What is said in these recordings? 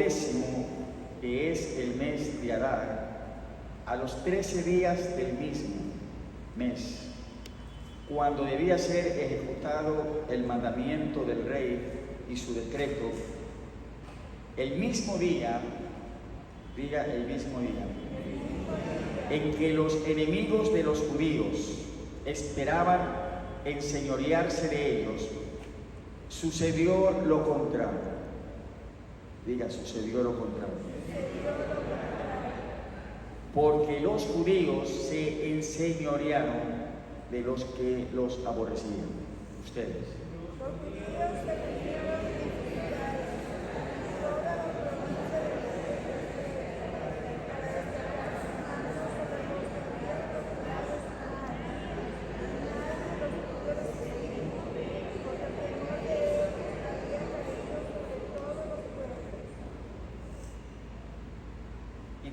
10º, que es el mes de Adar, a los 13 días del mismo mes, cuando debía ser ejecutado el mandamiento del rey y su decreto, el mismo día, diga el mismo día, en que los enemigos de los judíos esperaban enseñorearse de ellos, sucedió lo contrario. Diga, sucedió lo contrario. Porque los judíos se enseñorearon de los que los aborrecían. Ustedes.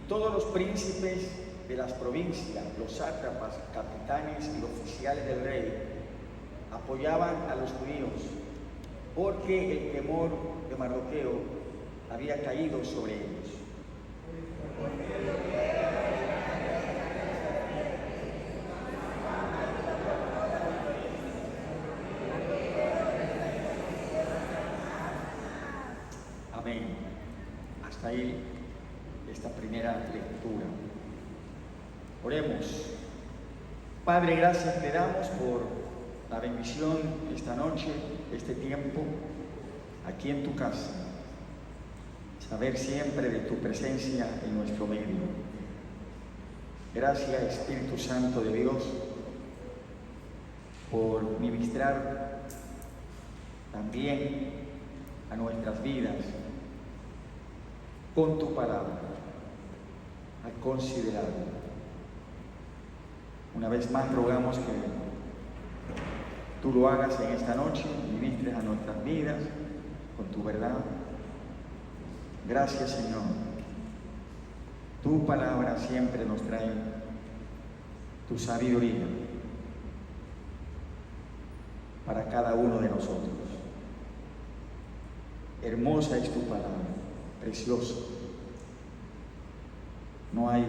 Todos los príncipes de las provincias, los sátrapas, capitanes y oficiales del rey apoyaban a los judíos, porque el temor de Mardoqueo había caído sobre ellos. Amén. Hasta ahí esta primera lectura. Oremos. Padre, gracias te damos por la bendición esta noche, este tiempo, aquí en tu casa. Saber siempre de tu presencia en nuestro medio. Gracias, Espíritu Santo de Dios, por ministrar también a nuestras vidas con tu palabra, al considerarlo. Una vez más rogamos que tú lo hagas en esta noche, ministres a nuestras vidas con tu verdad. Gracias, Señor. Tu palabra siempre nos trae tu sabiduría para cada uno de nosotros. Hermosa es tu palabra, preciosa. No hay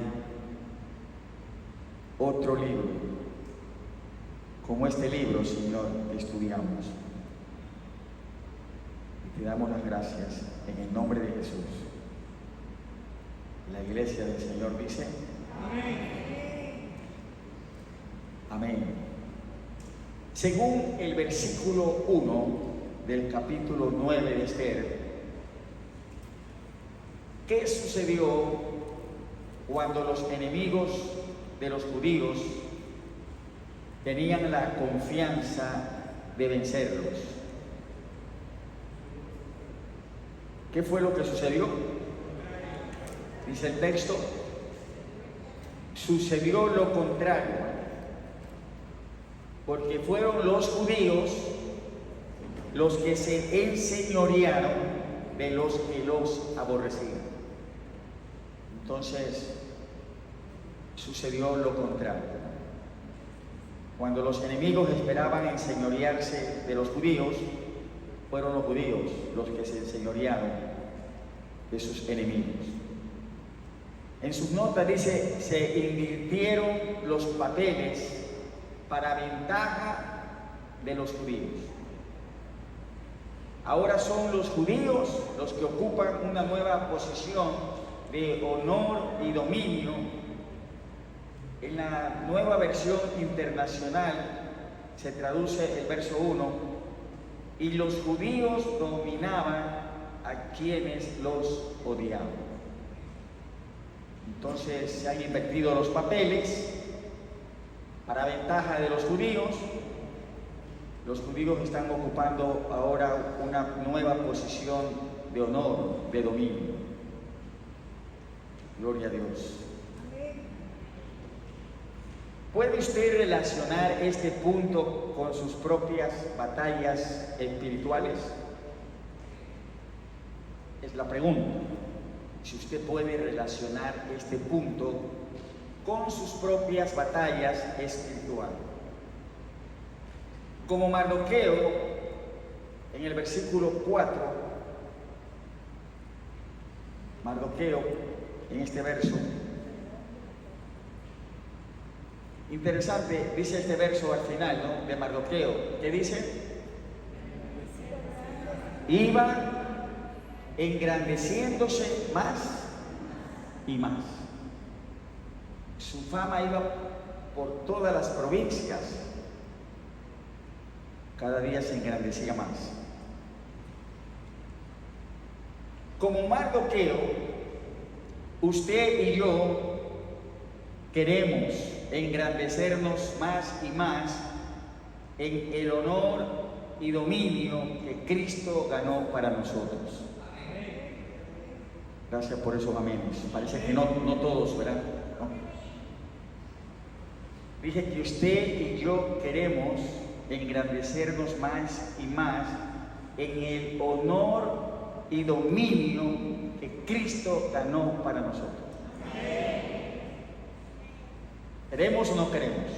otro libro como este libro, Señor, que estudiamos. Y te damos las gracias en el nombre de Jesús. La iglesia del Señor dice: amén. Amén. Según el versículo 1 del capítulo 9 de Esther, ¿qué sucedió cuando los enemigos de los judíos tenían la confianza de vencerlos? ¿Qué fue lo que sucedió? Dice el texto: sucedió lo contrario, porque fueron los judíos los que se enseñorearon de los que los aborrecían. Entonces, sucedió lo contrario. Cuando los enemigos esperaban enseñorearse de los judíos, fueron los judíos los que se enseñorearon de sus enemigos. En sus notas dice: se invirtieron los papeles para ventaja de los judíos. Ahora son los judíos los que ocupan una nueva posición de honor y dominio. En la nueva versión internacional se traduce el verso 1: y los judíos dominaban a quienes los odiaban. Entonces se han invertido los papeles para ventaja de los judíos. Los judíos están ocupando ahora una nueva posición de honor, de dominio. Gloria a Dios. ¿Puede usted relacionar este punto con sus propias batallas espirituales? Es la pregunta. Si usted puede relacionar este punto con sus propias batallas espirituales. Como Mardoqueo, en el versículo 4, Mardoqueo, en este verso. Interesante, dice este verso al final, ¿no?, de Mardoqueo. ¿Qué dice? Iba engrandeciéndose más y más. Su fama iba por todas las provincias. Cada día se engrandecía más. Como Mardoqueo, usted y yo queremos engrandecernos más y más en el honor y dominio que Cristo ganó para nosotros. Gracias por esos amenes. Parece que no todos, ¿verdad? No. Dije que usted y yo queremos engrandecernos más y más en el honor y dominio que Cristo ganó para nosotros. ¿Queremos o no queremos?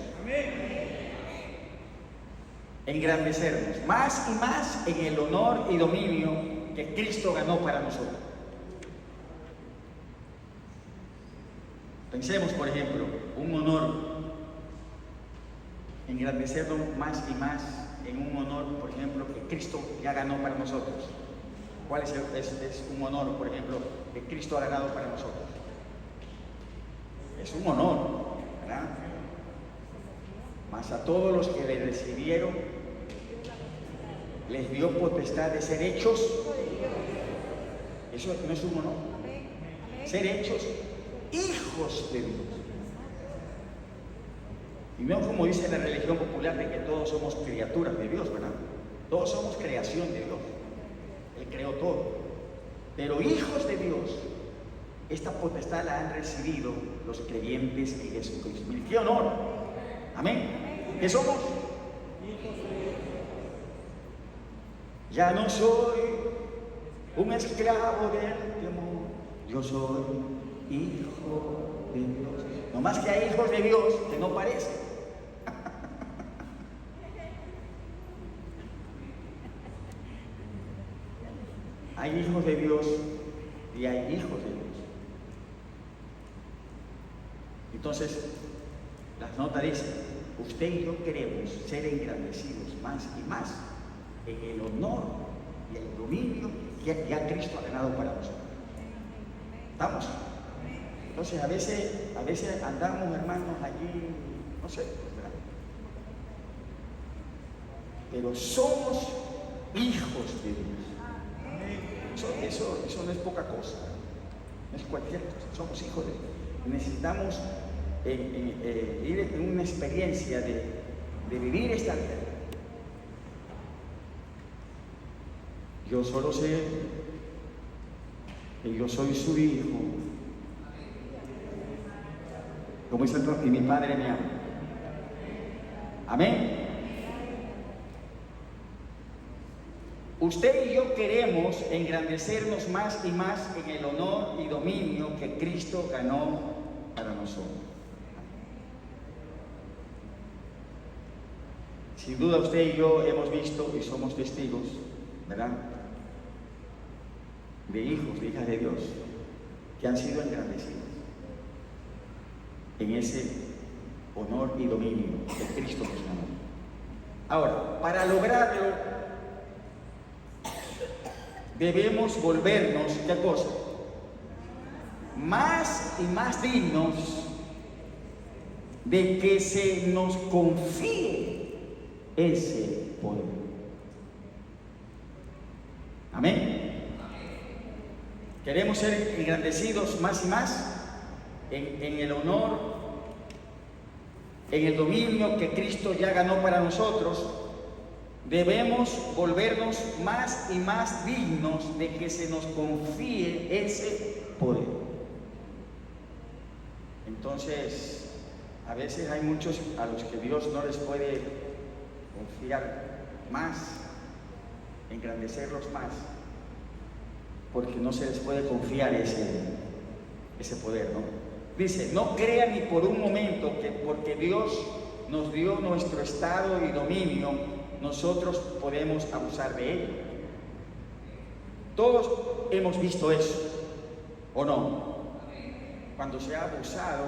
Engrandecernos más y más en el honor y dominio que Cristo ganó para nosotros. Pensemos, por ejemplo, un honor, engrandecernos más y más en un honor, por ejemplo, que Cristo ya ganó para nosotros. ¿Cuál es un honor, por ejemplo, que Cristo ha ganado para nosotros? Es un honor, ¿verdad? Mas a todos los que le recibieron, les dio potestad de ser hechos. Eso no es un honor. Ser hechos hijos de Dios. Y no como dice la religión popular de que todos somos criaturas de Dios, ¿verdad? Todos somos creación de Dios. Él creó todo. Pero hijos de Dios, esta potestad la han recibido los creyentes en Jesucristo. Miren, qué honor. Amén. ¿Qué somos? Ya no soy un esclavo del temor. Yo soy hijo de Dios. No más que hay hijos de Dios que no parecen. Hay hijos de Dios y hay hijos de Dios. Entonces, las notas dicen, usted y yo queremos ser engrandecidos más y más en el honor y el dominio que ya Cristo ha ganado para nosotros. ¿Estamos? Entonces, a veces andamos, hermanos, allí, no sé, ¿verdad? Pero somos hijos de Dios. Eso no es poca cosa, no es cualquier cosa, somos hijos de Dios. Necesitamos ir en una experiencia de vivir esta vida. Yo solo sé que yo soy su hijo, como dice el profeta, y mi Padre me ama. Amén. Usted y yo queremos engrandecernos más y más en el honor y dominio que Cristo ganó para nosotros. Sin duda usted y yo hemos visto y somos testigos, ¿verdad?, de hijos, de hijas de Dios que han sido engrandecidos en ese honor y dominio que Cristo nos ganó. Ahora, para lograrlo debemos volvernos, ¿qué cosa? Más y más dignos de que se nos confíe ese poder. Amén. Queremos ser engrandecidos más y más en el honor, en el dominio que Cristo ya ganó para nosotros. Debemos volvernos más y más dignos de que se nos confíe ese poder. Entonces, a veces hay muchos a los que Dios no les puede confiar más, engrandecerlos más, porque no se les puede confiar ese poder, ¿no? Dice, no crean ni por un momento que porque Dios nos dio nuestro estado y dominio, nosotros podemos abusar de ello. Todos hemos visto eso. ¿o no? Cuando se ha abusado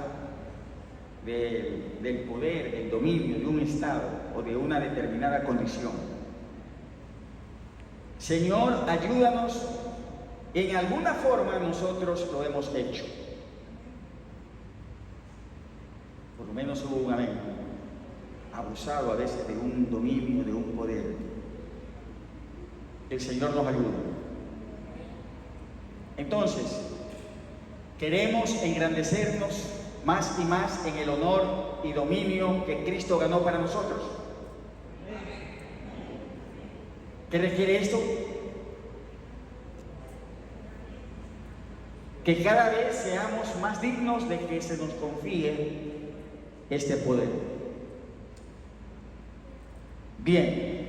del poder, del dominio de un Estado o de una determinada condición. Señor, ayúdanos. En alguna forma nosotros lo hemos hecho. Por lo menos hubo un amén. Abusado a veces de un dominio, de un poder. El Señor nos ayuda. Entonces, queremos engrandecernos más y más en el honor y dominio que Cristo ganó para nosotros. ¿Qué requiere esto? Que cada vez seamos más dignos de que se nos confíe este poder. Bien.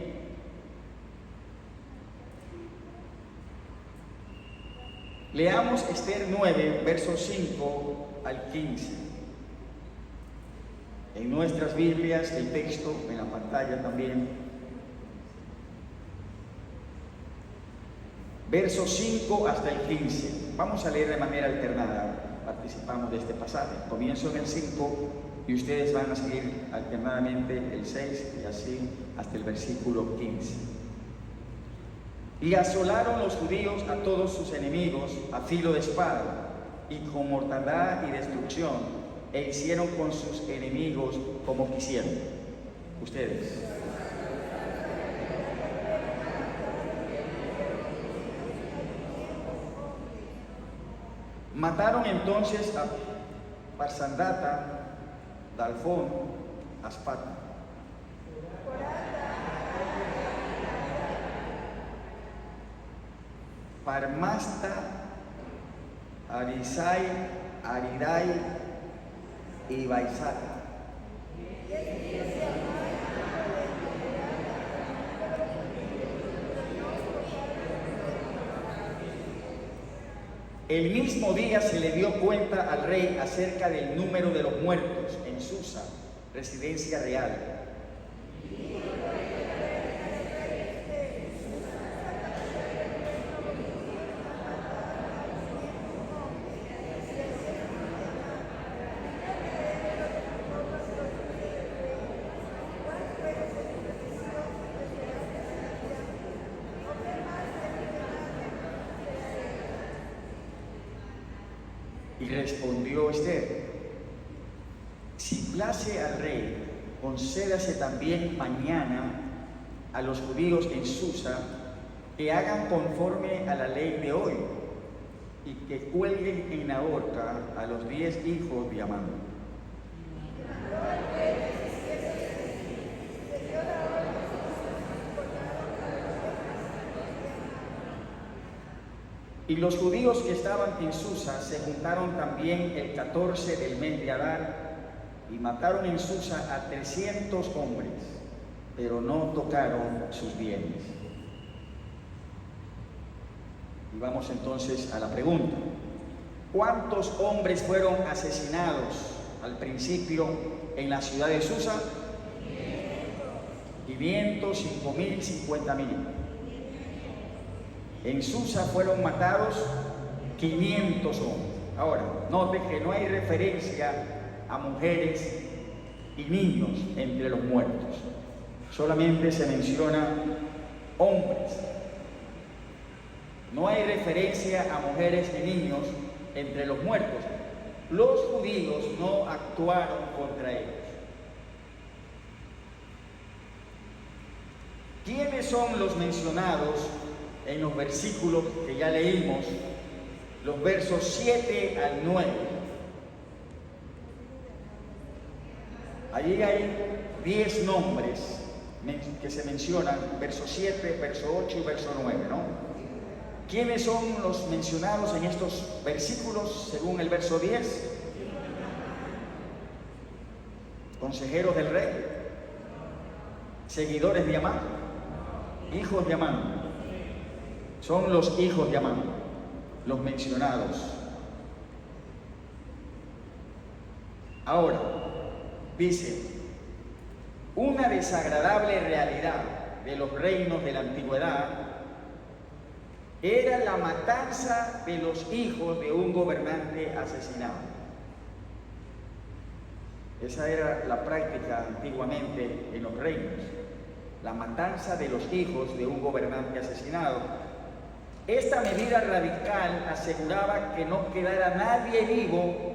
Leamos Esther 9, versos 5 al 15. En nuestras Biblias, el texto, en la pantalla también. Versos 5 hasta el 15. Vamos a leer de manera alternada. Participamos de este pasaje. Comienzo en el 5 y ustedes van a seguir alternadamente el 6 y así hasta el versículo 15. Y asolaron los judíos a todos sus enemigos a filo de espada y con mortandad y destrucción, e hicieron con sus enemigos como quisieron. Ustedes. Mataron entonces a Parsandata, Dalfón, Aspata. Parmasta, Arisai, Aridai y Baisata. El mismo día se le dio cuenta al rey acerca del número de los muertos en Susa, residencia real. Y respondió Esther: si place al rey, concédase también mañana a los judíos en Susa que hagan conforme a la ley de hoy y que cuelguen en la horca a los 10 hijos de Amán. Y los judíos que estaban en Susa se juntaron también el 14 del mes de Adar y mataron en Susa a 300 hombres, pero no tocaron sus bienes. Y vamos entonces a la pregunta: ¿cuántos hombres fueron asesinados al principio en la ciudad de Susa? 500, 5.000, 50.000. En Susa fueron matados 500 hombres. Ahora, note que no hay referencia a mujeres y niños entre los muertos. Solamente se menciona hombres. No hay referencia a mujeres y niños entre los muertos. Los judíos no actuaron contra ellos. ¿Quiénes son los mencionados en los versículos que ya leímos, los versos 7 al 9? Allí hay 10 nombres que se mencionan, verso 7, verso 8 y verso 9, ¿no? ¿Quiénes son los mencionados en estos versículos según el verso 10? Consejeros del rey, seguidores de Amán, hijos de Amán. Son los hijos de Amán, los mencionados. Ahora, dice: una desagradable realidad de los reinos de la antigüedad era la matanza de los hijos de un gobernante asesinado. Esa era la práctica antiguamente en los reinos, la matanza de los hijos de un gobernante asesinado. Esta medida radical aseguraba que no quedara nadie vivo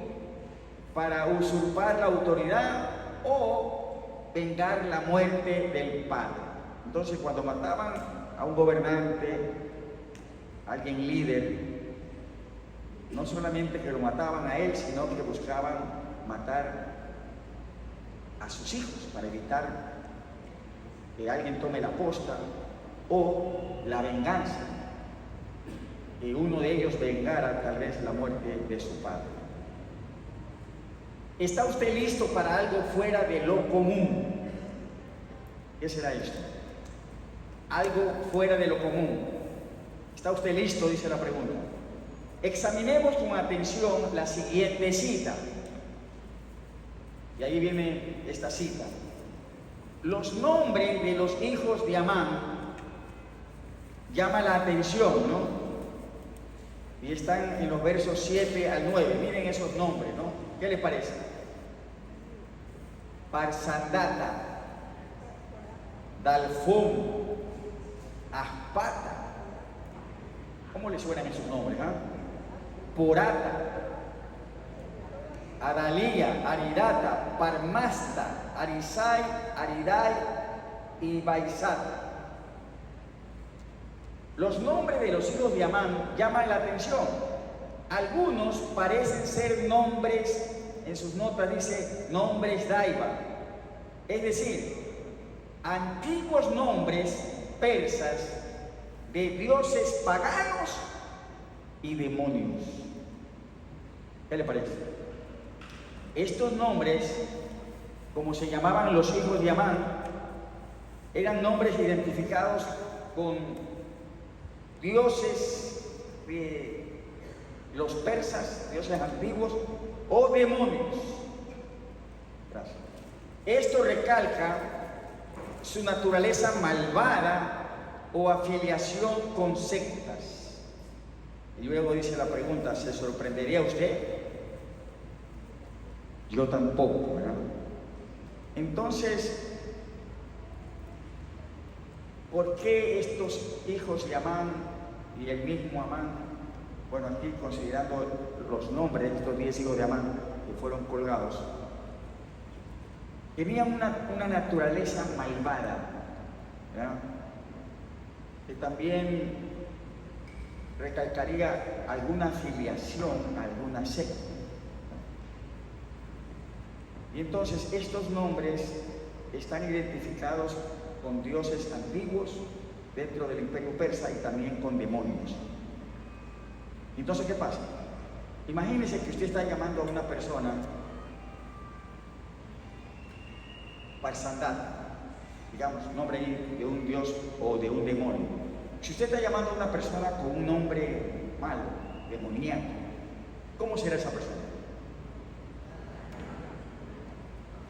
para usurpar la autoridad o vengar la muerte del padre. Entonces, cuando mataban a un gobernante, a alguien líder, no solamente que lo mataban a él, sino que buscaban matar a sus hijos para evitar que alguien tome la posta o la venganza, que uno de ellos vengara tal vez la muerte de su padre. ¿Está usted listo para algo fuera de lo común? ¿Qué será esto? Algo fuera de lo común. ¿Está usted listo? Dice la pregunta. Examinemos con atención la siguiente cita. Y ahí viene esta cita. Los nombres de los hijos de Amán llaman la atención, ¿no? Y están en los versos 7 al 9. Miren esos nombres, ¿no? ¿Qué les parece? Parsandata, Dalfón, Aspata. ¿Cómo les suenan esos nombres? Porata, Adalía, Aridata, Parmasta, Arisai, Aridai y Baisata. Los nombres de los hijos de Amán llaman la atención. Algunos parecen ser nombres, en sus notas dice nombres daiva, es decir, antiguos nombres persas de dioses paganos y demonios. ¿Qué le parece? Estos nombres, como se llamaban los hijos de Amán, eran nombres identificados con dioses de los persas, dioses antiguos o demonios. Gracias. Esto recalca su naturaleza malvada o afiliación con sectas. Y luego dice la pregunta, ¿se sorprendería usted? Yo tampoco, ¿verdad? Entonces, ¿por qué estos hijos de Amán y el mismo Amán, bueno, aquí considerando los nombres de estos 10 hijos de Amán que fueron colgados, tenían una naturaleza malvada, ¿verdad? Que también recalcaría alguna afiliación a alguna secta. Y entonces estos nombres están identificados con dioses antiguos dentro del imperio persa y también con demonios. Entonces, ¿qué pasa? Imagínese que usted está llamando a una persona Parsandat, digamos, nombre de un dios o de un demonio. Si usted está llamando a una persona con un nombre malo, demoníaco, ¿cómo será esa persona?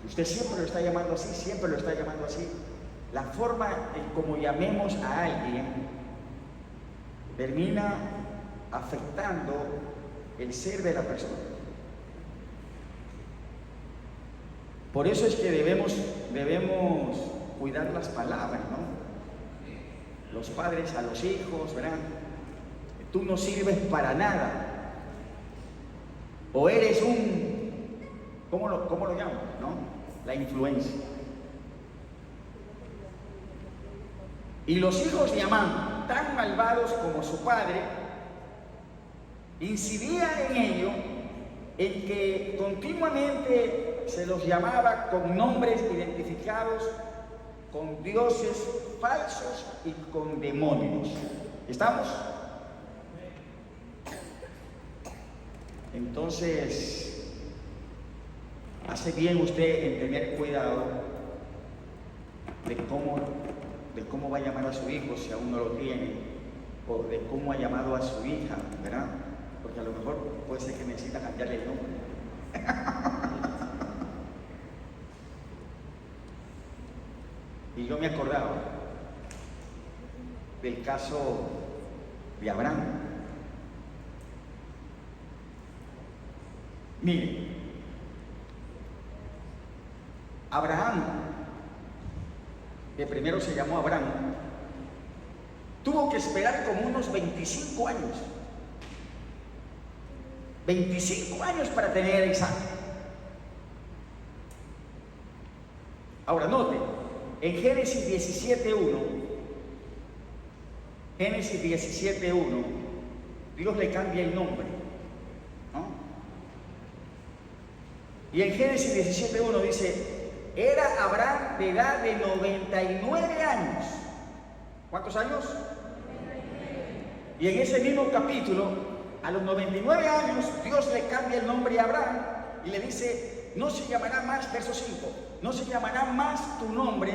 Usted siempre lo está llamando así, siempre lo está llamando así. La forma en como llamemos a alguien termina afectando el ser de la persona. Por eso es que debemos cuidar las palabras, ¿no? Los padres a los hijos, ¿verdad? Tú no sirves para nada. O eres un... ¿Cómo lo llamo? ¿No? La influencia. Y los hijos de Amán, tan malvados como su padre, incidían en ello, en que continuamente se los llamaba con nombres identificados con dioses falsos y con demonios. ¿Estamos? Entonces, hace bien usted en tener cuidado de cómo va a llamar a su hijo si aún no lo tiene, o de cómo ha llamado a su hija, ¿verdad? Porque a lo mejor puede ser que necesita cambiarle el nombre. Y yo me acordaba del caso de Abraham. Mire, Abraham, que primero se llamó Abraham, tuvo que esperar como unos 25 años. 25 años para tener a Isaac. Ahora note, en Génesis 17:1, Dios le cambia el nombre, ¿no? Y en Génesis 17:1 dice, era Abraham de edad de 99 años. ¿Cuántos años? Y en ese mismo capítulo, a los 99 años, Dios le cambia el nombre a Abraham y le dice, no se llamará más, verso 5, no se llamará más tu nombre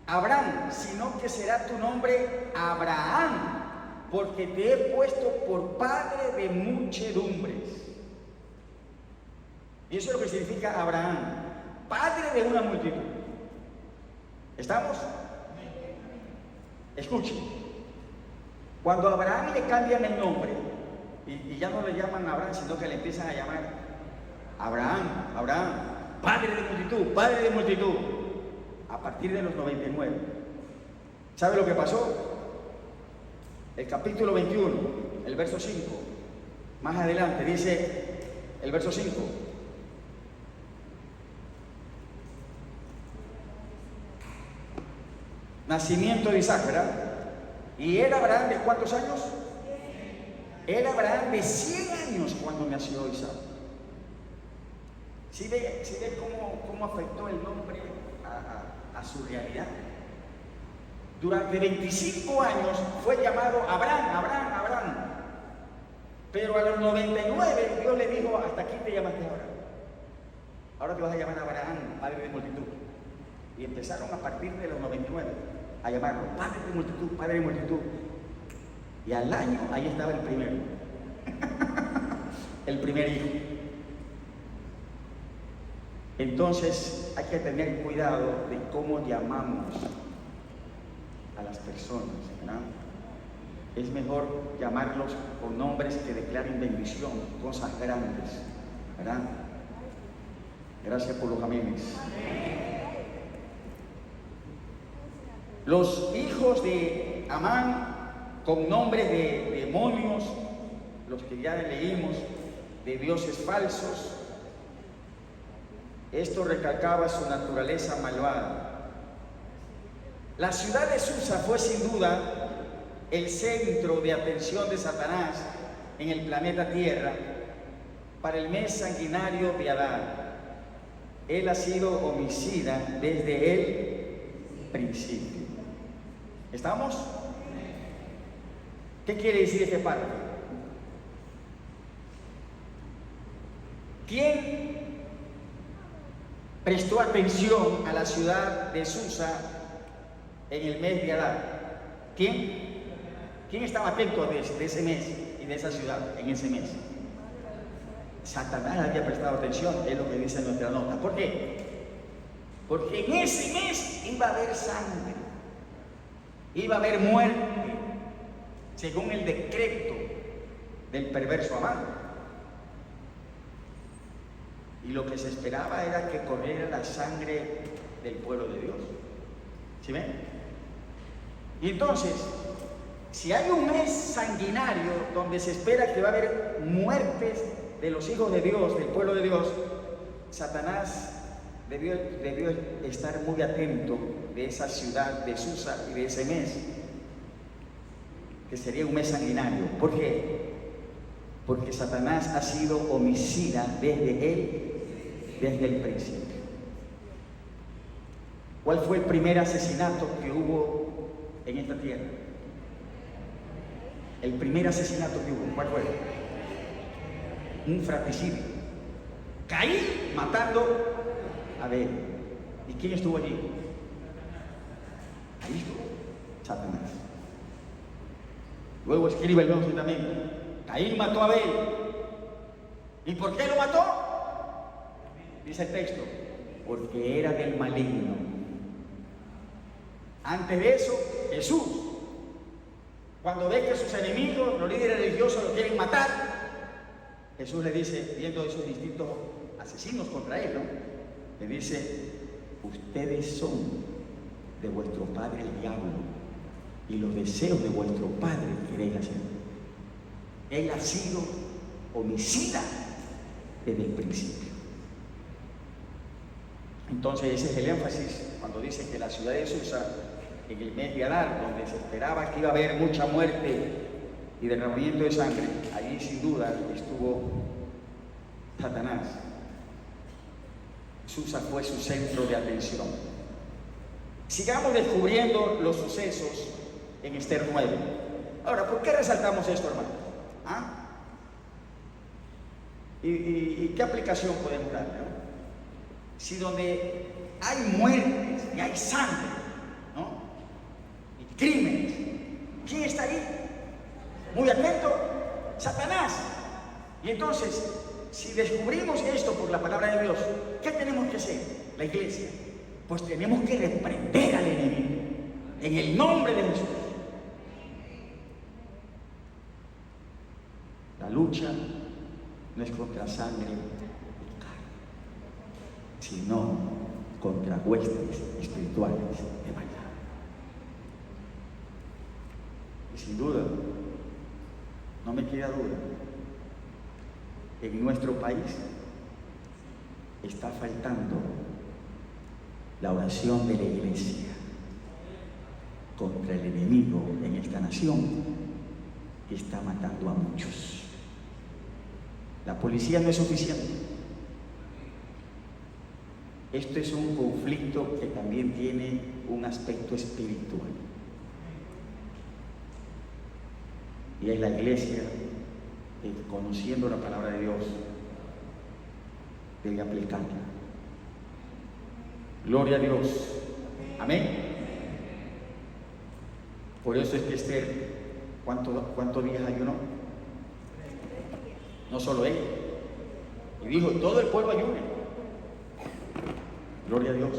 Abraham, sino que será tu nombre Abraham, porque te he puesto por padre de muchedumbres. Y eso es lo que significa Abraham, padre de una multitud. ¿Estamos? Escuchen, cuando a Abraham le cambian el nombre y ya no le llaman Abraham, sino que le empiezan a llamar Abraham, padre de multitud, a partir de los 99. ¿Sabe lo que pasó? El capítulo 21, el verso 5, más adelante dice el verso 5. Nacimiento de Isaac, ¿verdad? ¿Y era Abraham de cuántos años? Era Abraham de 100 años cuando nació Isaac. ¿Sí ve cómo afectó el nombre a su realidad? Durante 25 años fue llamado Abraham. Pero a los 99 Dios le dijo, hasta aquí te llamaste ahora. Ahora te vas a llamar Abraham, padre de multitud. Y empezaron a partir de los 99 a llamarlo padre de multitud. Y al año ahí estaba el primero. El primer hijo. Entonces hay que tener cuidado de cómo llamamos a las personas, ¿verdad? Es mejor llamarlos con nombres que declaren bendición, cosas grandes, ¿verdad? Gracias por los amenes. Los hijos de Amán, con nombres de demonios, los que ya leímos, de dioses falsos, esto recalcaba su naturaleza malvada. La ciudad de Susa fue sin duda el centro de atención de Satanás en el planeta Tierra para el mes sanguinario de Adán. Él ha sido homicida desde el principio. ¿Estamos? ¿Qué quiere decir este párrafo? ¿Quién prestó atención a la ciudad de Susa en el mes de Adán? ¿Quién estaba atento de ese mes y de esa ciudad en ese mes? Satanás había prestado atención, es lo que dice nuestra nota. ¿Por qué? Porque en ese mes iba a haber sangre, iba a haber muerte, según el decreto del perverso Amán. Y lo que se esperaba era que corriera la sangre del pueblo de Dios. ¿Sí ven? Y entonces, si hay un mes sanguinario donde se espera que va a haber muertes de los hijos de Dios, del pueblo de Dios, Satanás debió estar muy atento de esa ciudad de Susa y de ese mes, que sería un mes sanguinario. ¿Por qué? Porque Satanás ha sido homicida desde el principio. ¿Cuál fue el primer asesinato que hubo en esta tierra? El primer asesinato que hubo, ¿cuál fue? Un fratricidio. Caín matando a Abel. ¿Y quién estuvo allí? Ahí estuvo Satanás. Luego escribe el Nuevo Testamento. Caín mató a Abel. ¿Y por qué lo mató? Dice el texto, porque era del maligno. Antes de eso, Jesús, Cuando ve que sus enemigos, los líderes religiosos, lo quieren matar, Jesús le dice, viendo esos distintos asesinos contra él, ¿no? Le dice, ustedes son de vuestro padre el diablo, y los deseos de vuestro padre queréis hacer. Él ha sido homicida desde el principio. Entonces ese es el énfasis cuando dice que la ciudad de Susa, en el mes de Adar, donde se esperaba que iba a haber mucha muerte y derramamiento de sangre, allí sin duda estuvo Satanás. Susa fue su centro de atención. Sigamos descubriendo los sucesos en Esther 9. Ahora, ¿por qué resaltamos esto, hermanos? ¿Ah? ¿Y qué aplicación podemos darle, no? Si donde hay muertes y hay sangre, ¿no? Y crímenes, ¿quién está ahí? Muy atento, Satanás. Y entonces, si descubrimos esto por la palabra de Dios, ¿qué tenemos que hacer? La iglesia, pues tenemos que reprender al enemigo en el nombre de Jesús. La lucha no es contra sangre y carne, sino contra huestes espirituales de maldad. Y sin duda, no me queda duda, en nuestro país está faltando la oración de la iglesia contra el enemigo en esta nación que está matando a muchos. La policía no es suficiente. Esto es un conflicto que también tiene un aspecto espiritual. Y es la iglesia que, conociendo la palabra de Dios, debe aplicarla. Gloria a Dios. Amén. Por eso es que Esther, ¿cuántos días ayunó? No solo él. Y dijo, todo el pueblo ayune. Gloria a Dios.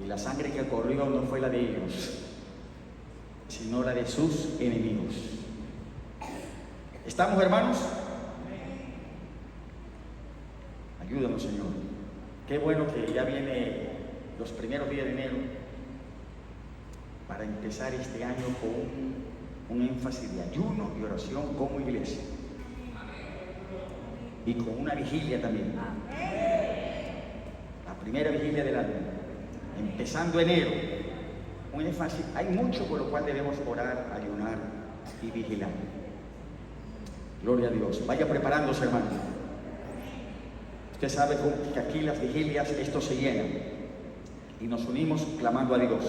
Y la sangre que corrió no fue la de ellos, sino la de sus enemigos. ¿Estamos, hermanos? Ayúdanos, Señor. Qué bueno que ya viene los primeros días de enero para empezar este año con un énfasis de ayuno y oración como iglesia. Y con una vigilia también. La primera vigilia del año, empezando enero. Un énfasis, hay mucho por lo cual debemos orar, ayunar y vigilar. Gloria a Dios. Vaya preparándose, hermano. Usted sabe que aquí las vigilias, esto se llena. Y nos unimos clamando a Dios.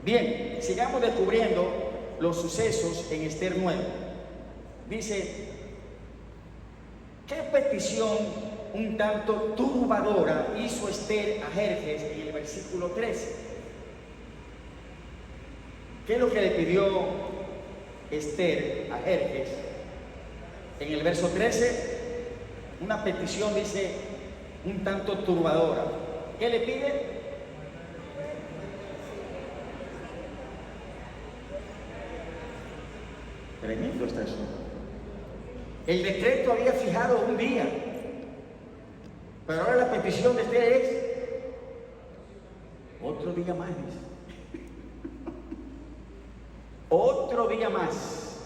Bien, sigamos descubriendo los sucesos en Esther 9. Dice, ¿qué petición un tanto turbadora hizo Esther a Jerjes en el versículo 13? ¿Qué es lo que le pidió Esther a Jerjes en el verso 13? Una petición, dice, un tanto turbadora. ¿Qué le pide? Tremendo está eso. El decreto había fijado un día, pero ahora la petición de Esther es otro día más. Otro día más.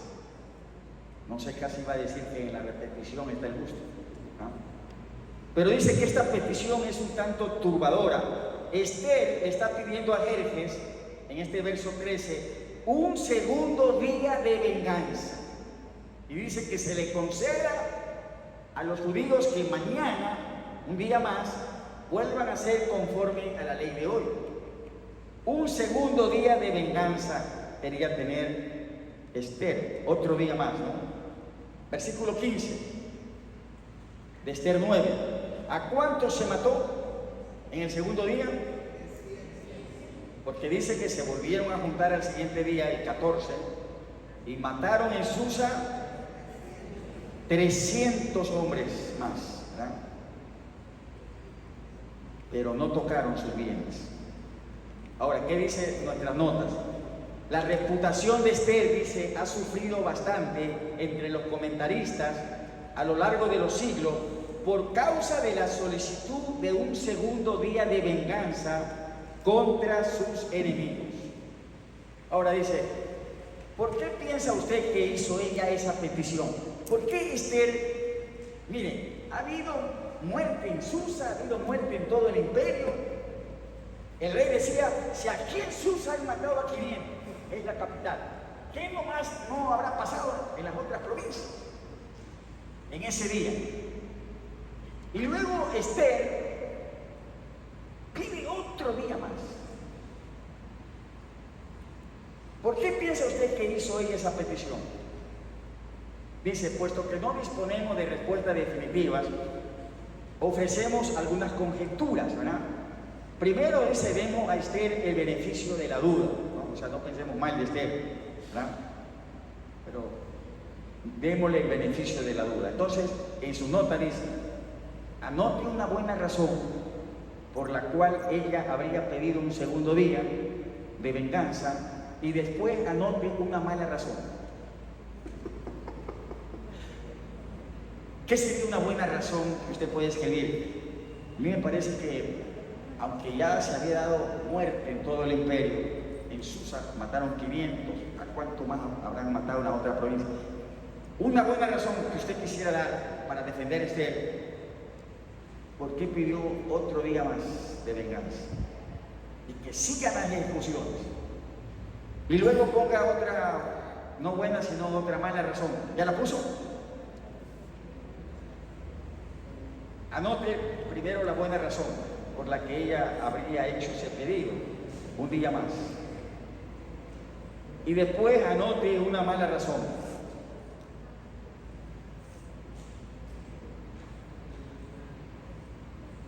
No sé, casi iba a decir que en la repetición está el gusto, ¿no? Pero dice que esta petición es un tanto turbadora. Esther está pidiendo a Jerjes, en este verso 13, un segundo día de venganza. Y dice que se le conceda a los judíos que mañana, un día más, vuelvan a ser conforme a la ley de hoy. Un segundo día de venganza quería tener Esther, otro día más, ¿no? Versículo 15 de Esther 9. ¿A cuántos se mató en el segundo día? Porque dice que se volvieron a juntar al siguiente día, el 14, y mataron en Susa 300 hombres más, ¿verdad? Pero no tocaron sus bienes. Ahora, ¿qué dice nuestras notas? La reputación de Esther, dice, ha sufrido bastante entre los comentaristas a lo largo de los siglos por causa de la solicitud de un segundo día de venganza contra sus enemigos. Ahora dice, ¿por qué piensa usted que hizo ella esa petición? ¿Por qué Esther? Mire, ha habido muerte en Susa, ha habido muerte en todo el imperio. El rey decía, si aquí en Susa han matado a 500, es la capital, ¿qué nomás no habrá pasado en las otras provincias en ese día? Y luego Esther pide otro día más. ¿Por qué piensa usted que hizo ella esa petición? Dice, puesto que no disponemos de respuestas definitivas, ofrecemos algunas conjeturas, ¿verdad? Primero dice, demos a Esther el beneficio de la duda, ¿no? O sea, no pensemos mal de Esther, ¿verdad? Pero démosle el beneficio de la duda. Entonces, en su nota dice, anote una buena razón por la cual ella habría pedido un segundo día de venganza y después anote una mala razón. ¿Qué sería una buena razón que usted puede escribir? A mí me parece que, aunque ya se había dado muerte en todo el imperio, en Susa mataron 500, ¿a cuánto más habrán matado en la otra provincia? Una buena razón que usted quisiera dar para defender a Esther, ¿por qué pidió otro día más de venganza? Y que sigan las ejecuciones. Y luego ponga otra, no buena, sino otra mala razón. ¿Ya la puso? Anote primero la buena razón por la que ella habría hecho ese pedido, un día más. Y después anote una mala razón.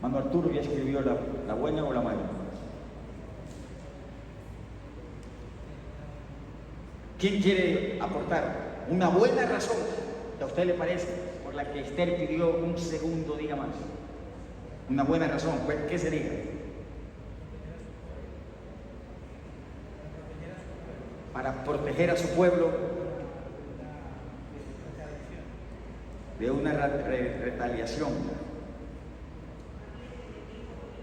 Mano Arturo ya escribió la buena o la mala. ¿Quién quiere aportar una buena razón que a usted le parece por la que Esther pidió un segundo día más? Una buena razón, pues, ¿qué sería? Para proteger a su pueblo de una retaliación.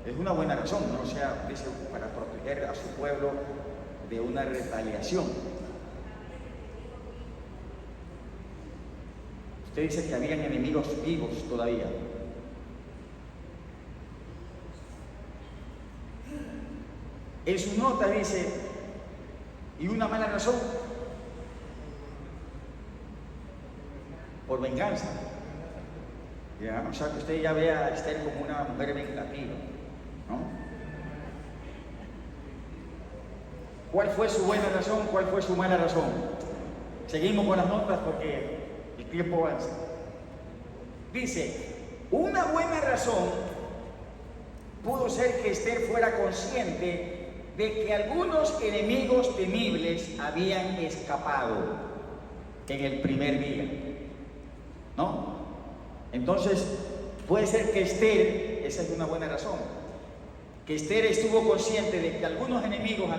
Es una buena razón, ¿no? O sea, dice, para proteger a su pueblo de una retaliación. Usted dice que habían enemigos vivos todavía. En su nota dice, ¿y una mala razón? Por venganza. ¿Ya? O sea, que usted ya ve a Esther como una mujer vengativa, ¿no? ¿Cuál fue su buena razón? ¿Cuál fue su mala razón? Seguimos con las notas porque el tiempo avanza. Dice, una buena razón pudo ser que Esther fuera consciente de que algunos enemigos temibles habían escapado en el primer día, ¿no? Entonces, puede ser que Esther, esa es una buena razón, que Esther estuvo consciente de que algunos enemigos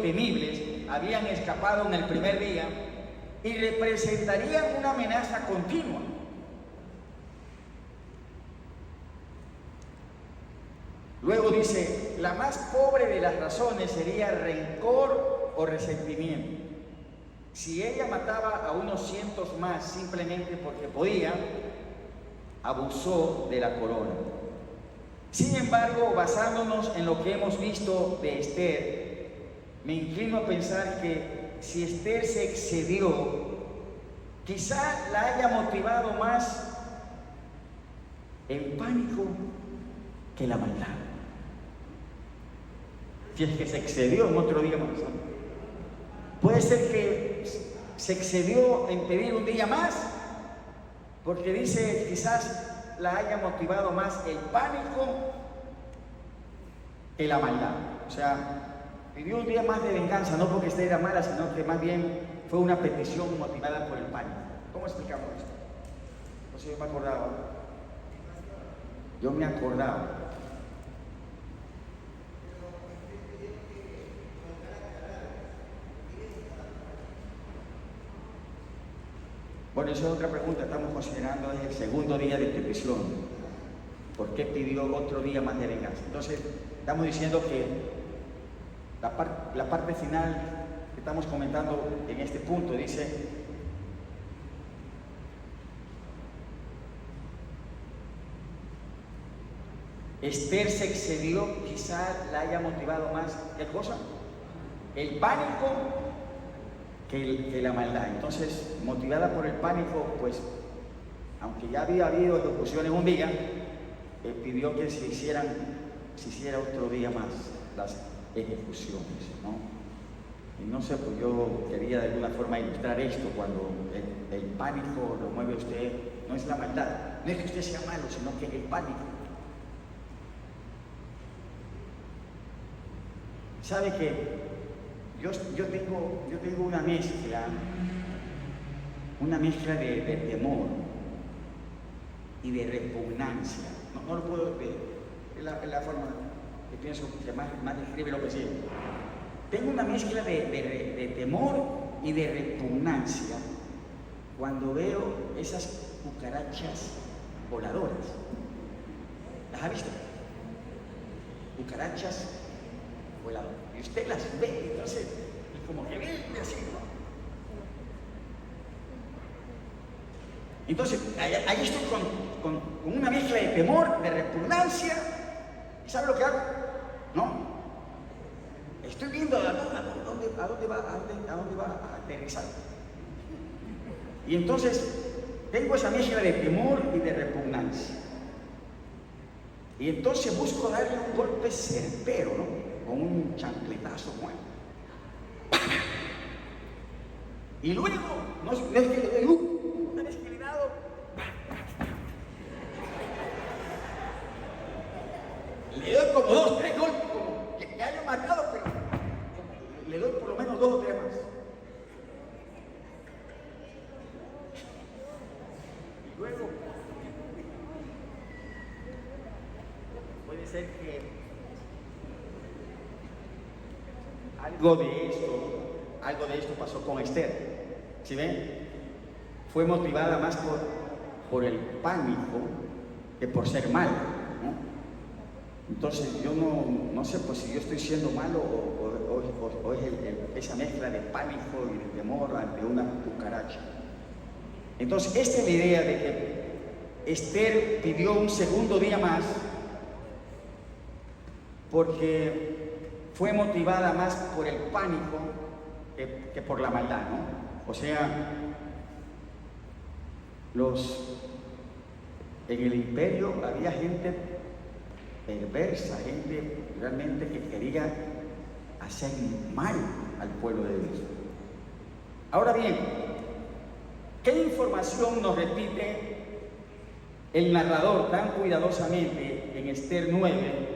temibles habían escapado en el primer día y representarían una amenaza continua. Luego dice, la más pobre de las razones sería rencor o resentimiento. Si ella mataba a unos cientos más simplemente porque podía, abusó de la corona. Sin embargo, basándonos en lo que hemos visto de Esther, me inclino a pensar que si Esther se excedió, quizá la haya motivado más el pánico que la maldad. Si es que se excedió en otro día más, ¿no? Puede ser que se excedió en pedir un día más, porque dice quizás la haya motivado más el pánico que la maldad. O sea, pidió un día más de venganza, no porque Esther era mala, sino que más bien fue una petición motivada por el pánico. ¿Cómo explicamos esto? No sé, yo me acordaba. Bueno, esa es otra pregunta que estamos considerando, es el segundo día de petición. ¿Por qué pidió otro día más de venganza? Entonces, estamos diciendo que la parte final que estamos comentando en este punto dice: Esther se excedió, quizá la haya motivado más, ¿qué cosa? El pánico que la maldad. Entonces, motivada por el pánico, pues, aunque ya había habido ejecuciones un día, pidió que se hiciera otro día más las ejecuciones, ¿no? Y no sé, pues yo quería de alguna forma ilustrar esto, cuando el pánico lo mueve a usted, no es la maldad, no es que usted sea malo, sino que el pánico. ¿Sabe que yo tengo una mezcla de temor y de repugnancia? No lo puedo ver, es la forma que pienso que más describe lo que sigue. Tengo una mezcla de temor y de repugnancia cuando veo esas cucarachas voladoras. ¿Las ha visto? Cucarachas voladoras. Y usted las ve, entonces, y como que ve así, ¿no? Entonces, ahí estoy con una mezcla de temor, de repugnancia. ¿Y sabe lo que hago? ¿No? Estoy viendo a dónde va a aterrizar. Y entonces, tengo esa mezcla de temor y de repugnancia. Y entonces busco darle un golpe certero, ¿no? Con un chancletazo bueno. Y luego, no es que le doy una vez que le he dado, le doy como 2, 3 golpes, como que haya matado, pero le doy por lo menos 2 o 3 más. Y luego, puede ser que algo de esto pasó con Esther. ¿Sí ven? Fue motivada más por el pánico que por ser mala, ¿no? Entonces yo no sé pues si yo estoy siendo malo o es esa mezcla de pánico y de temor ante una cucaracha. Entonces esta es la idea de que Esther pidió un segundo día más porque fue motivada más por el pánico que por la maldad, ¿no? O sea, en el imperio había gente perversa, gente realmente que quería hacer mal al pueblo de Dios. Ahora bien, ¿qué información nos repite el narrador tan cuidadosamente en Esther 9?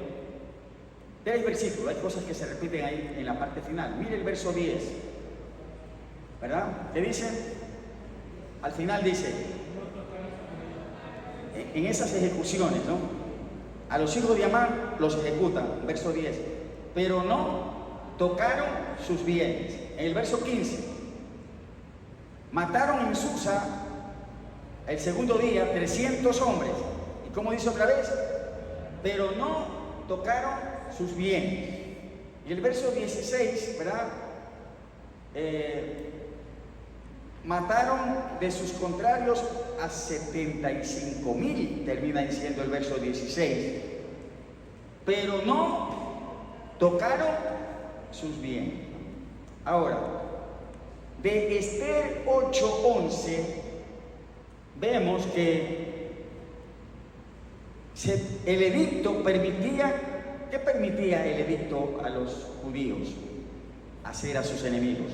3 versículos, hay cosas que se repiten ahí en la parte final. Mire el verso 10, ¿verdad? ¿Qué dice? Al final dice, en esas ejecuciones, ¿no? A los hijos de Amán los ejecutan, verso 10, pero no tocaron sus bienes. En el verso 15, mataron en Susa el segundo día 300 hombres. ¿Y cómo dice otra vez? Pero no tocaron sus bienes. Y el verso 16, ¿verdad? Mataron de sus contrarios a 75,000, termina diciendo el verso 16, pero no tocaron sus bienes. Ahora, de Esther 8:11 vemos que el edicto permitía, ¿qué permitía el edicto a los judíos? Hacer a sus enemigos.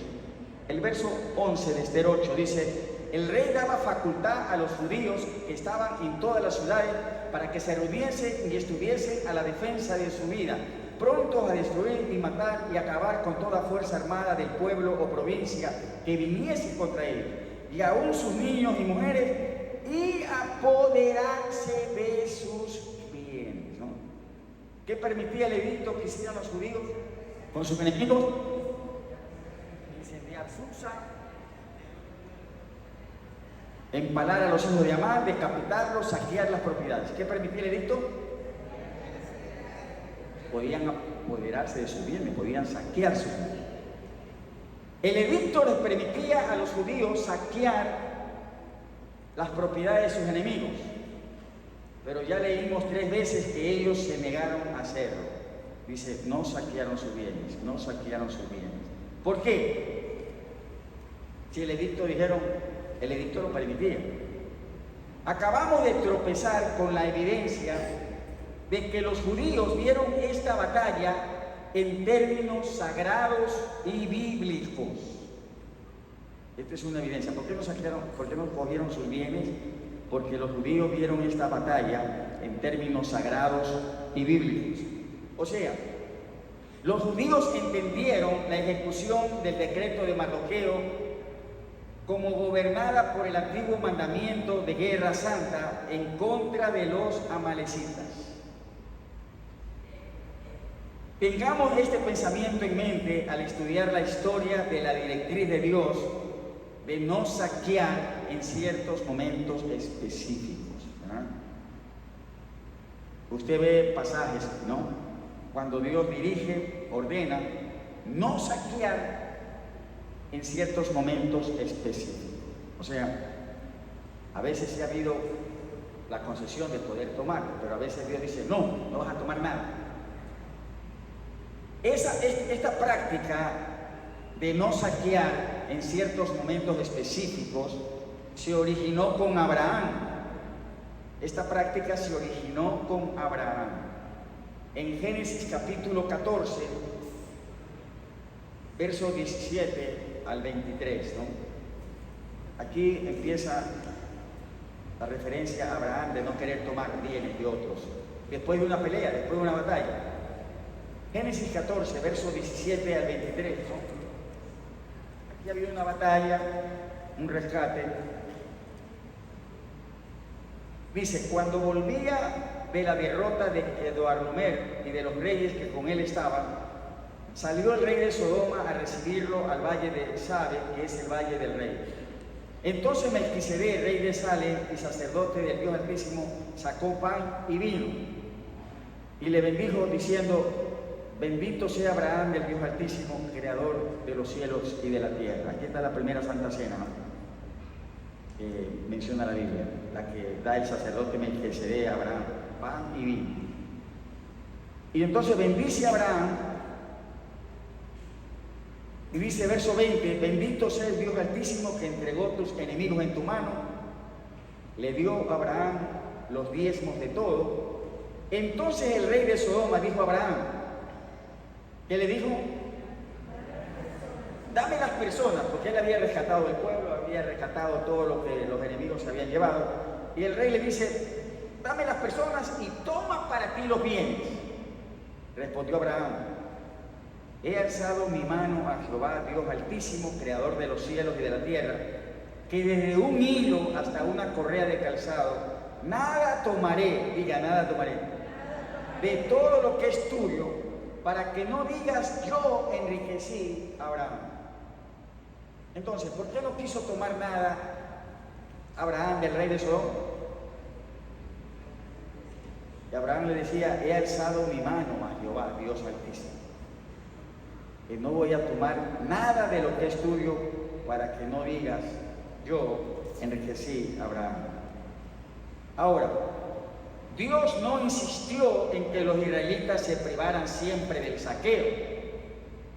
El verso 11 de Esther 8 dice: el rey daba facultad a los judíos que estaban en todas las ciudades para que se reuniesen y estuviesen a la defensa de su vida, prontos a destruir y matar y acabar con toda fuerza armada del pueblo o provincia que viniese contra ellos, y aún sus niños y mujeres, y apoderarse de sus bienes, ¿no? ¿Qué permitía el edicto que hicieran los judíos con sus enemigos? Susa, empalar a los hijos de Amán, decapitarlos, saquear las propiedades. ¿Qué permitía el edicto? Podían apoderarse de sus bienes, podían saquear sus bienes. El edicto les permitía a los judíos saquear las propiedades de sus enemigos, pero ya leímos 3 veces que ellos se negaron a hacerlo. Dice, no saquearon sus bienes, no saquearon sus bienes. ¿Por qué? Si el edicto dijeron, el edicto lo permitía. Acabamos de tropezar con la evidencia de que los judíos vieron esta batalla en términos sagrados y bíblicos. Esta es una evidencia. ¿Por qué no saquearon? ¿Por qué no cogieron sus bienes? Porque los judíos vieron esta batalla en términos sagrados y bíblicos. O sea, los judíos entendieron la ejecución del decreto de Mardoqueo como gobernada por el antiguo mandamiento de guerra santa en contra de los amalecitas. Tengamos este pensamiento en mente al estudiar la historia de la directriz de Dios de no saquear en ciertos momentos específicos, ¿verdad? Usted ve pasajes, ¿no? Cuando Dios dirige, ordena, no saquear en ciertos momentos específicos. O sea, a veces sí ha habido la concesión de poder tomar, pero a veces Dios dice, no, no vas a tomar nada. Esta práctica de no saquear en ciertos momentos específicos se originó con Abraham. Esta práctica se originó con Abraham. En Génesis capítulo 14, versos 17 al 23, ¿no? Aquí empieza la referencia a Abraham de no querer tomar bienes de otros, después de una pelea, después de una batalla. Génesis 14, versos 17 al 23, ¿no? Aquí ha habido una batalla, un rescate. Dice, cuando volvía de la derrota de Kedorlaomer y de los reyes que con él estaban, salió el rey de Sodoma a recibirlo al valle de Sabe, que es el valle del rey. Entonces Melquisedec, rey de Salem y sacerdote del Dios Altísimo, sacó pan y vino y le bendijo diciendo, bendito sea Abraham del Dios Altísimo, creador de los cielos y de la tierra. Aquí está la primera Santa Cena, ¿no? Que menciona la Biblia, la que da el sacerdote Melquisedec a Abraham, pan y vino. Y entonces bendice a Abraham, y dice verso 20, bendito sea el Dios Altísimo que entregó tus enemigos en tu mano. Le dio a Abraham los diezmos de todo. Entonces el rey de Sodoma dijo a Abraham, ¿qué le dijo? Dame las personas, porque él había rescatado el pueblo, había rescatado todo lo que los enemigos se habían llevado. Y el rey le dice, dame las personas y toma para ti los bienes. Respondió Abraham, he alzado mi mano a Jehová, Dios Altísimo, creador de los cielos y de la tierra, que desde un hilo hasta una correa de calzado, nada tomaré, diga, nada tomaré, de todo lo que es tuyo, para que no digas, yo enriquecí a Abraham. Entonces, ¿por qué no quiso tomar nada Abraham del rey de Sodoma? Y Abraham le decía, he alzado mi mano a Jehová, Dios Altísimo, que no voy a tomar nada de lo que es tuyo para que no digas, yo enriquecí a Abraham. Ahora, Dios no insistió en que los israelitas se privaran siempre del saqueo.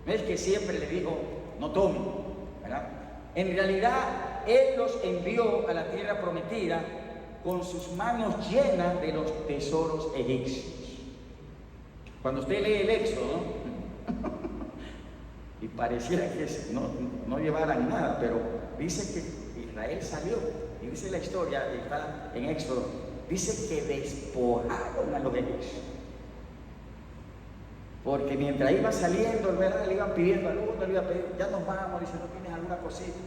No es que siempre le dijo, no tomen, ¿verdad? En realidad, Él los envió a la tierra prometida con sus manos llenas de los tesoros egipcios. Cuando usted lee el Éxodo, ¿no? Y pareciera que no llevaran nada, pero dice que Israel salió, y dice la historia, está en Éxodo, dice que despojaron a los egipcios. Porque mientras iba saliendo, ¿verdad? Le iban pidiendo a alguno, le iba a pedir, ya nos vamos, dice, ¿no tienes alguna cosita?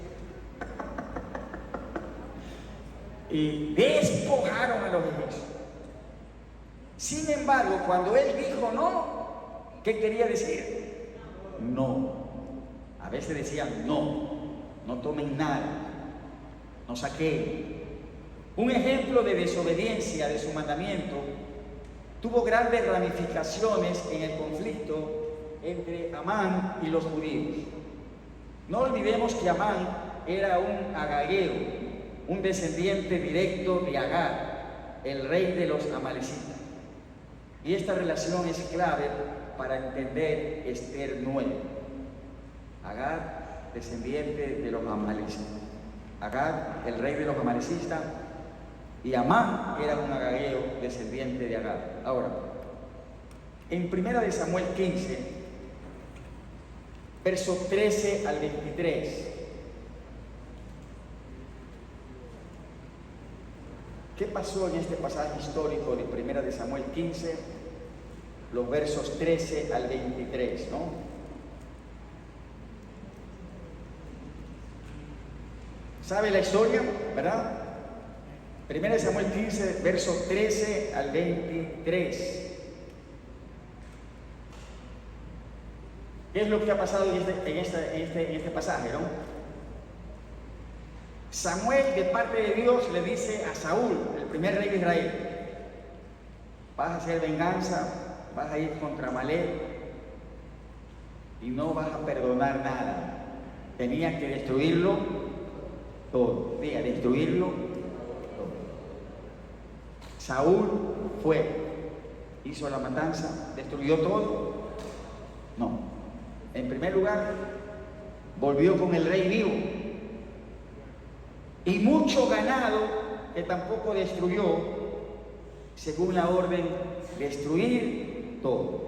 Y despojaron a los egipcios. Sin embargo, cuando él dijo no, ¿qué quería decir? No. A veces decían no tomen nada, no saquen, Un ejemplo de desobediencia de su mandamiento tuvo grandes ramificaciones en el conflicto entre Amán y los judíos. No olvidemos que Amán era un agageo, un descendiente directo de Agar, el rey de los amalecitas. Y esta relación es clave para entender Esther 9. Agar, descendiente de los amalecitas. Agar, el rey de los amalecitas, y Amán era un agageo descendiente de Agar. Ahora, en 1 de Samuel 15, versos 13 al 23, ¿qué pasó en este pasaje histórico de 1 de Samuel 15? Los versos 13 al 23, ¿no? ¿Sabe la historia, verdad? 1 de Samuel 15, versos 13 al 23. ¿Qué es lo que ha pasado en este pasaje, no? Samuel, de parte de Dios, le dice a Saúl, el primer rey de Israel: vas a hacer venganza, vas a ir contra Amalek y no vas a perdonar nada. Tenía que destruirlo todo. Diga, destruirlo todo. Saúl fue, hizo la matanza, destruyó todo. No. En primer lugar, volvió con el rey vivo y mucho ganado que tampoco destruyó, según la orden, destruir todo.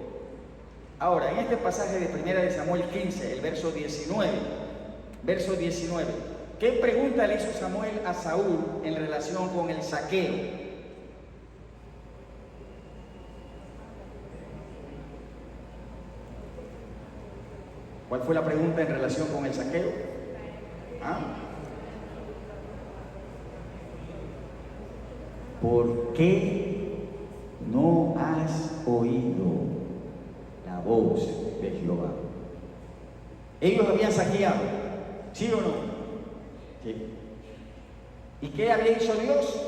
Ahora, en este pasaje de 1 de Samuel 15, el verso 19, ¿qué pregunta le hizo Samuel a Saúl en relación con el saqueo? ¿Cuál fue la pregunta en relación con el saqueo? ¿Ah? ¿Por qué no has oído la voz de Jehová? Ellos habían saqueado, ¿sí o no? Sí. ¿Y qué había hecho Dios?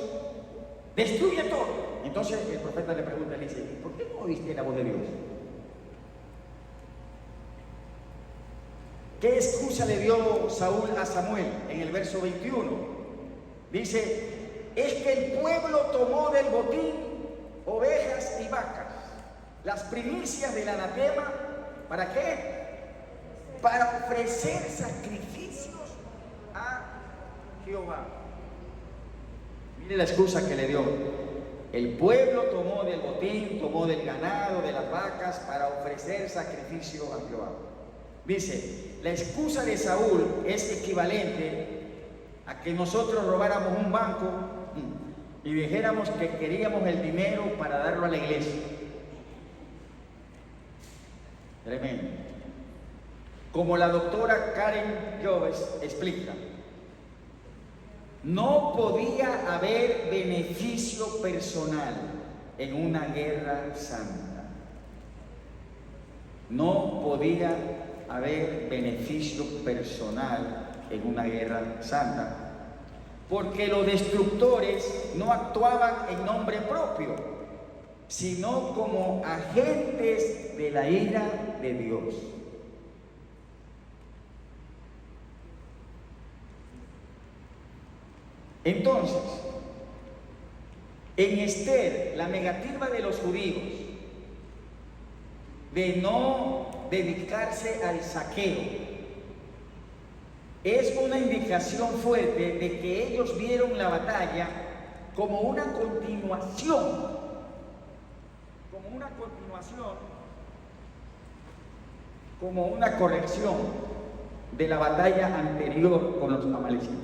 Destruye todo. Entonces el profeta le pregunta, le dice: ¿por qué no oíste la voz de Dios? ¿Qué excusa le dio Saúl a Samuel en el verso 21? Dice: es que el pueblo tomó del botín ovejas y vacas, las primicias del anatema. ¿Para qué? Para ofrecer sacrificios a Jehová. Mire la excusa que le dio. El pueblo tomó del botín, tomó del ganado, de las vacas, para ofrecer sacrificio a Jehová. Dice, la excusa de Saúl es equivalente a que nosotros robáramos un banco y dijéramos que queríamos el dinero para darlo a la iglesia. Tremendo. Como la doctora Karen Joves explica, no podía haber beneficio personal en una guerra santa. No podía haber beneficio personal en una guerra santa, porque los destructores no actuaban en nombre propio, sino como agentes de la ira de Dios. Entonces, en Esther, la negativa de los judíos de no dedicarse al saqueo es una indicación fuerte de que ellos vieron la batalla como una continuación, como una corrección de la batalla anterior con los amalecitas.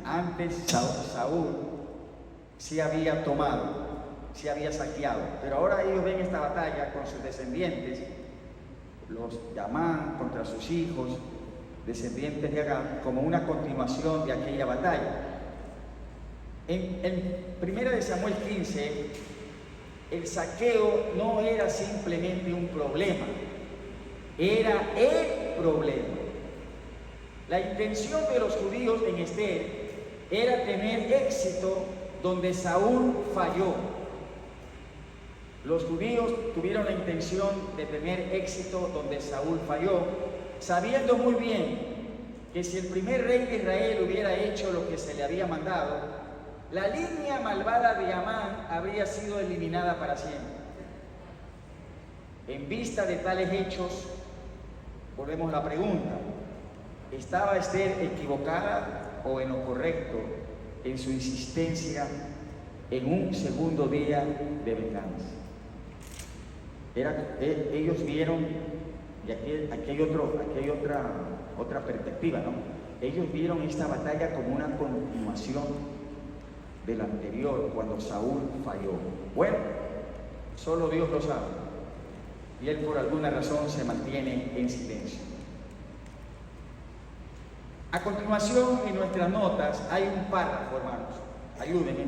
Antes Saúl sí había tomado, sí había saqueado, pero ahora ellos ven esta batalla con sus descendientes, los Amán contra sus hijos, descendientes de Agar, como una continuación de aquella batalla. En 1 de Samuel 15, el saqueo no era simplemente un problema, era el problema. La intención de los judíos en Esther era tener éxito donde Saúl falló. Los judíos tuvieron la intención de tener éxito donde Saúl falló, sabiendo muy bien que si el primer rey de Israel hubiera hecho lo que se le había mandado, la línea malvada de Amán habría sido eliminada para siempre. En vista de tales hechos, volvemos a la pregunta: ¿estaba Esther equivocada o en lo correcto en su insistencia en un segundo día de venganza? Ellos vieron, y aquí hay otra perspectiva, ¿no? Ellos vieron esta batalla como una continuación de la anterior, cuando Saúl falló. Bueno, solo Dios lo sabe, y él por alguna razón se mantiene en silencio. A continuación, en nuestras notas hay un párrafo, hermanos, ayúdenme.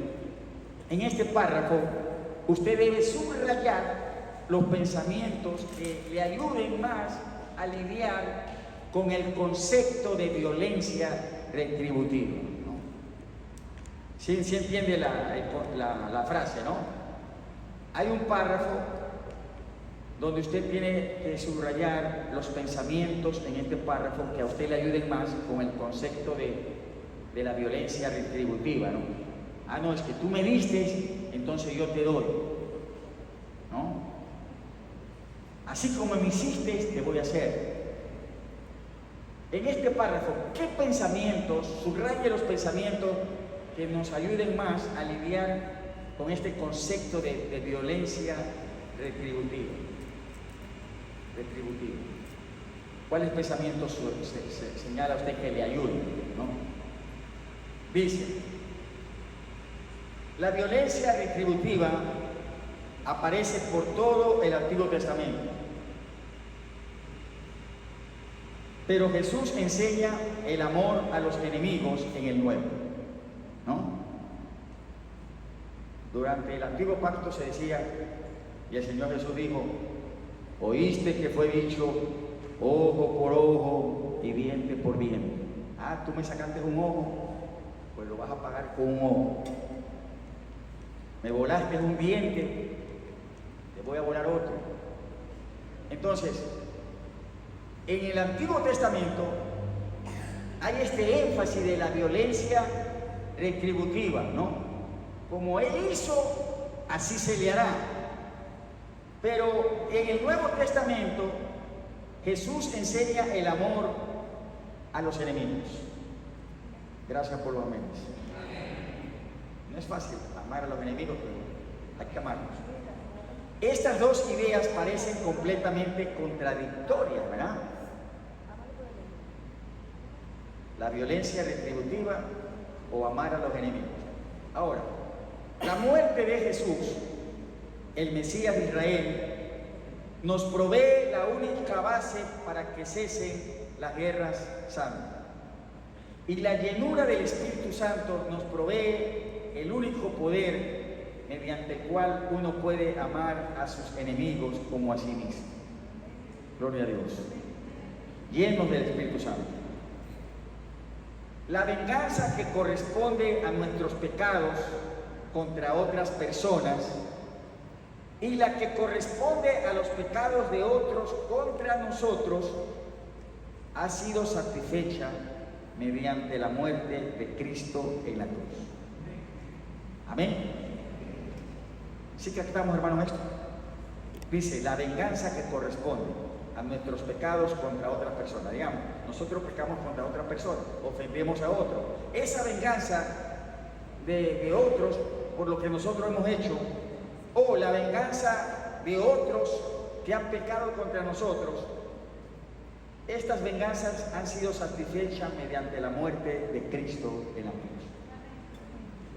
En este párrafo usted debe subrayar los pensamientos que le ayuden más a lidiar con el concepto de violencia retributiva, ¿no? ¿Sí entiende la frase, no? Hay un párrafo donde usted tiene que subrayar los pensamientos en este párrafo que a usted le ayuden más con el concepto de la violencia retributiva, ¿no? Ah, no, es que tú me diste, entonces yo te doy, ¿no? Así como me hiciste, te voy a hacer. En este párrafo, ¿qué pensamientos? Subraye los pensamientos que nos ayuden más a lidiar con este concepto de violencia retributiva. ¿Cuáles pensamientos señala usted que le ayuden, ¿no? Dice: la violencia retributiva aparece por todo el Antiguo Testamento, pero Jesús enseña el amor a los enemigos en el Nuevo, ¿no? Durante el Antiguo Pacto se decía, y el Señor Jesús dijo: oíste que fue dicho ojo por ojo y diente por diente. Ah, tú me sacaste un ojo, pues lo vas a pagar con un ojo. Me volaste un diente, te voy a volar otro. Entonces, en el Antiguo Testamento hay este énfasis de la violencia retributiva, ¿no? Como Él hizo, así se le hará. Pero en el Nuevo Testamento Jesús enseña el amor a los enemigos. Gracias por los aménes. No es fácil amar a los enemigos, pero hay que amarlos. Estas dos ideas parecen completamente contradictorias, ¿verdad? La violencia retributiva o amar a los enemigos. Ahora, la muerte de Jesús, el Mesías de Israel, nos provee la única base para que cesen las guerras santas. Y la llenura del Espíritu Santo nos provee el único poder mediante el cual uno puede amar a sus enemigos como a sí mismo. Gloria a Dios. Llenos del Espíritu Santo. La venganza que corresponde a nuestros pecados contra otras personas y la que corresponde a los pecados de otros contra nosotros ha sido satisfecha mediante la muerte de Cristo en la cruz. Amén. ¿Sí que estamos, hermanos, esto? Dice, la venganza que corresponde a nuestros pecados contra otras personas. Digamos, nosotros pecamos contra otra persona, ofendemos a otro. Esa venganza de otros por lo que nosotros hemos hecho, o la venganza de otros que han pecado contra nosotros, estas venganzas han sido satisfechas mediante la muerte de Cristo en la cruz.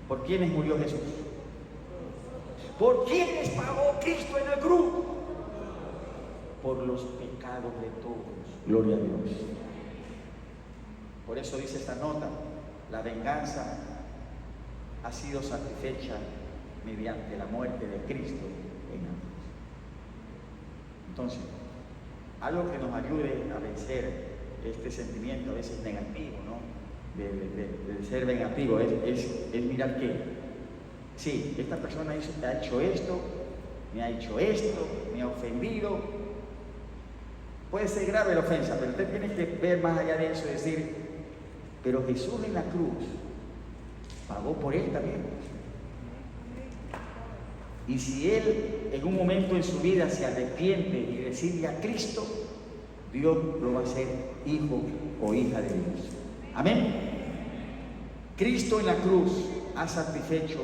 ¿Por quiénes murió Jesús? ¿Por quiénes pagó Cristo en la cruz? Por los pecados de todos. Gloria a Dios. Por eso dice esta nota, la venganza ha sido satisfecha mediante la muerte de Cristo en la cruz. Entonces, algo que nos ayude a vencer este sentimiento a veces negativo, ¿no? De ser vengativo, es mirar que, sí, esta persona ha hecho esto, me ha hecho esto, me ha ofendido. Puede ser grave la ofensa, pero usted tiene que ver más allá de eso y decir, pero Jesús en la cruz pagó por él también. Y si él en un momento en su vida se arrepiente y recibe a Cristo, Dios lo va a hacer hijo o hija de Dios. Amén. Cristo en la cruz ha satisfecho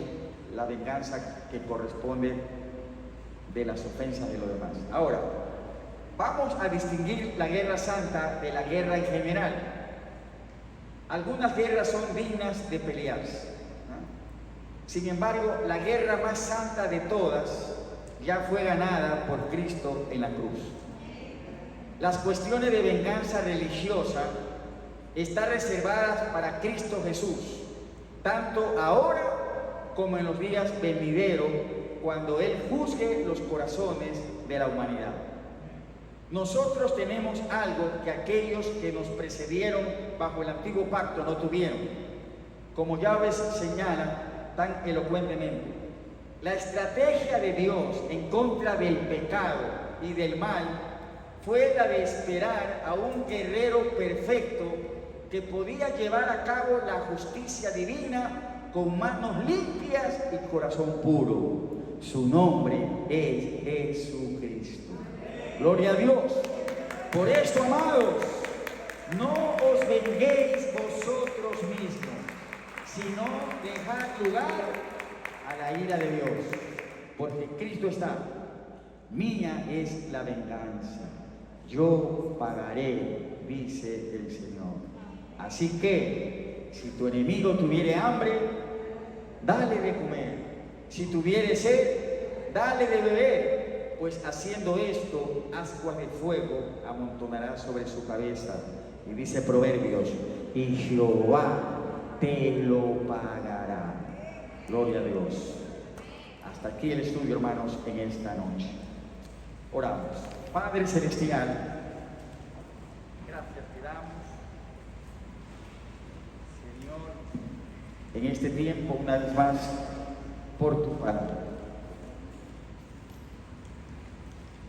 la venganza que corresponde de las ofensas de los demás. Ahora, vamos a distinguir la guerra santa de la guerra en general. Algunas guerras son dignas de pelearse, ¿no? Sin embargo, la guerra más santa de todas ya fue ganada por Cristo en la cruz. Las cuestiones de venganza religiosa están reservadas para Cristo Jesús, tanto ahora como en los días venideros, cuando Él juzgue los corazones de la humanidad. Nosotros tenemos algo que aquellos que nos precedieron bajo el antiguo pacto no tuvieron, como Yahweh señala tan elocuentemente. La estrategia de Dios en contra del pecado y del mal fue la de esperar a un guerrero perfecto que podía llevar a cabo la justicia divina con manos limpias y corazón puro. Su nombre es Jesucristo. Gloria a Dios. Por eso, amados, no os venguéis vosotros mismos, sino dejad lugar a la ira de Dios, porque Cristo está: mía es la venganza, yo pagaré, dice el Señor. Así que, si tu enemigo tuviere hambre, dale de comer. Si tuviere sed, dale de beber. Pues haciendo esto, ascuas de fuego amontonará sobre su cabeza. Y dice Proverbios: y Jehová te lo pagará. Gloria a Dios. Hasta aquí el estudio, hermanos, en esta noche. Oramos. Padre Celestial, gracias te damos, Señor, en este tiempo una vez más por tu palabra.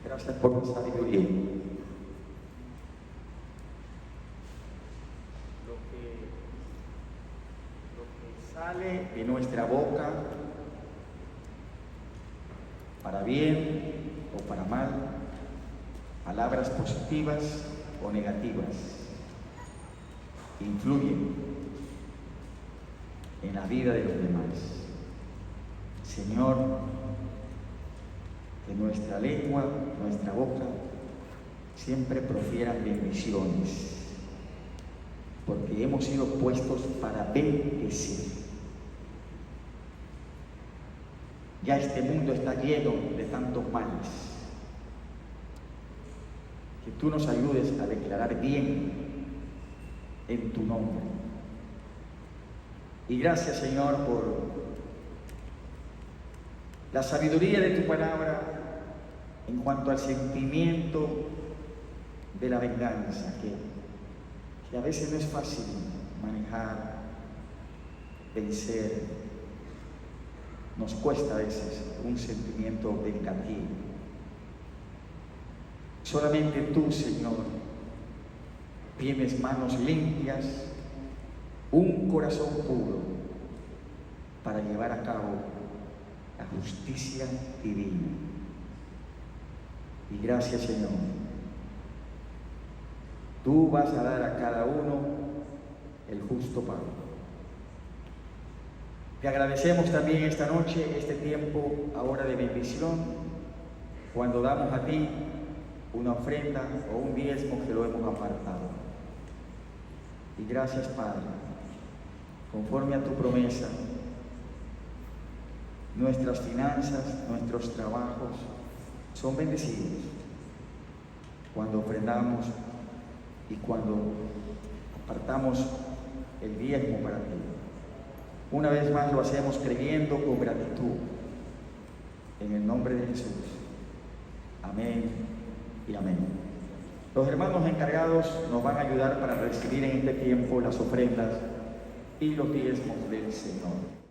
Gracias por tu sabiduría. Lo que sale de nuestra boca, para bien o para mal, palabras positivas o negativas, influyen en la vida de los demás. Señor, que nuestra lengua, nuestra boca, siempre profieran bendiciones, porque hemos sido puestos para bendecir. Ya este mundo está lleno de tantos males. Que tú nos ayudes a declarar bien en tu nombre. Y gracias, Señor, por la sabiduría de tu palabra en cuanto al sentimiento de la venganza, que a veces no es fácil manejar, vencer. Nos cuesta a veces un sentimiento vengativo. Solamente tú, Señor, tienes manos limpias, un corazón puro para llevar a cabo la justicia divina. Y gracias, Señor. Tú vas a dar a cada uno el justo pago. Te agradecemos también esta noche, este tiempo ahora de bendición, cuando damos a ti una ofrenda o un diezmo que lo hemos apartado. Y gracias, Padre, conforme a tu promesa, nuestras finanzas, nuestros trabajos son bendecidos cuando ofrendamos y cuando apartamos el diezmo para ti. Una vez más lo hacemos creyendo con gratitud en el nombre de Jesús. Amén y amén. Los hermanos encargados nos van a ayudar para recibir en este tiempo las ofrendas y los diezmos del Señor.